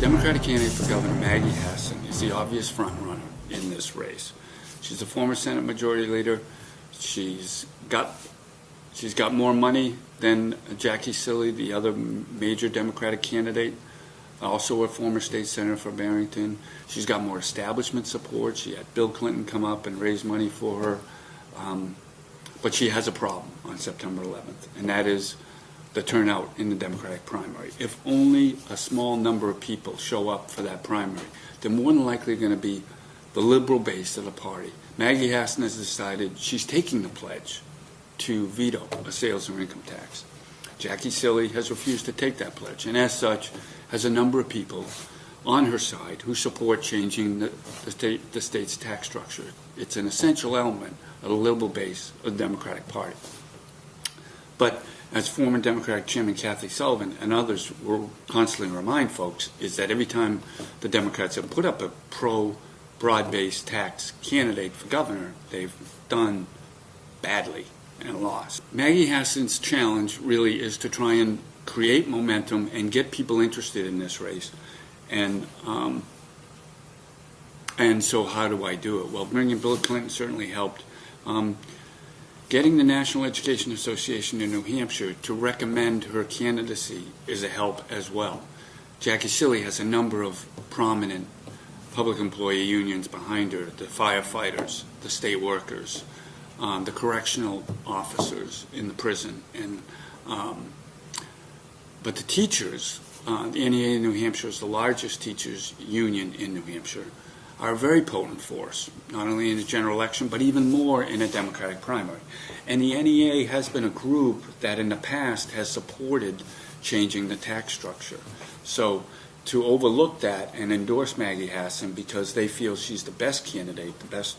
Democratic candidate for governor, Maggie Hassan, is the obvious front-runner in this race. She's a former Senate Majority Leader. She's got more money than Jackie Cilley, the other major Democratic candidate, also a former state senator for Barrington. She's got more establishment support. She had Bill Clinton come up and raise money for her. But she has a problem on September 11th, and that is the turnout in the Democratic primary. If only a small number of people show up for that primary, they're more than likely going to be the liberal base of the party. Maggie Hassan has decided she's taking the pledge to veto a sales or income tax. Jackie Cilley has refused to take that pledge, and as such has a number of people on her side who support changing the state's tax structure. It's an essential element of the liberal base of the Democratic Party. But as former Democratic Chairman Kathy Sullivan and others will constantly remind folks, is that every time the Democrats have put up a pro-broad-based tax candidate for governor, they've done badly and lost. Maggie Hassan's challenge really is to try and create momentum and get people interested in this race. And so how do I do it? Well, bringing Bill Clinton certainly helped. Getting the National Education Association in New Hampshire to recommend her candidacy is a help as well. Jackie Cilley has a number of prominent public employee unions behind her, the firefighters, the state workers, the correctional officers in the prison, and but the teachers, the NEA in New Hampshire is the largest teachers union in New Hampshire, are a very potent force, not only in the general election, but even more in a Democratic primary. And the NEA has been a group that in the past has supported changing the tax structure. So to overlook that and endorse Maggie Hassan because they feel she's the best candidate, the best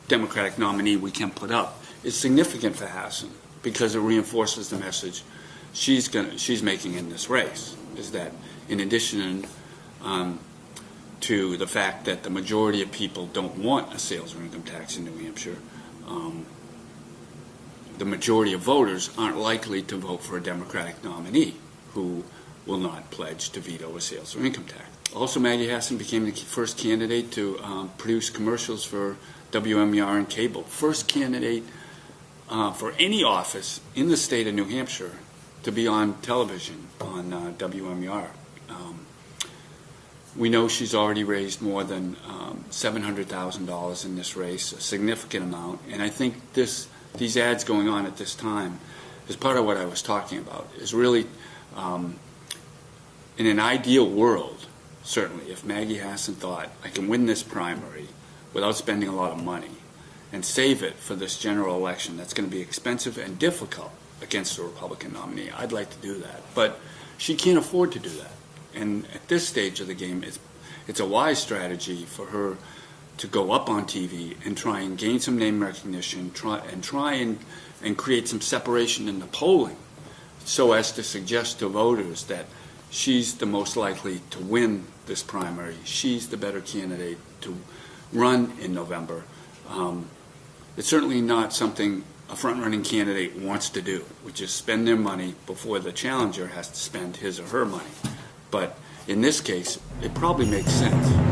Democratic nominee we can put up, is significant for Hassan because it reinforces the message she's making in this race, is that in addition to the fact that the majority of people don't want a sales or income tax in New Hampshire, the majority of voters aren't likely to vote for a Democratic nominee who will not pledge to veto a sales or income tax. Also, Maggie Hassan became the first candidate to produce commercials for WMER and cable. First candidate for any office in the state of New Hampshire to be on television on WMER. We know she's already raised more than $700,000 in this race, a significant amount, and I think these ads going on at this time is part of what I was talking about, is really in an ideal world, certainly, if Maggie Hassan thought, I can win this primary without spending a lot of money and save it for this general election that's going to be expensive and difficult against the Republican nominee, I'd like to do that. But she can't afford to do that. And at this stage of the game, it's a wise strategy for her to go up on TV and try and gain some name recognition, try and create some separation in the polling so as to suggest to voters that she's the most likely to win this primary. She's the better candidate to run in November. It's certainly not something a front-running candidate wants to do, which is spend their money before the challenger has to spend his or her money. But in this case, it probably makes sense.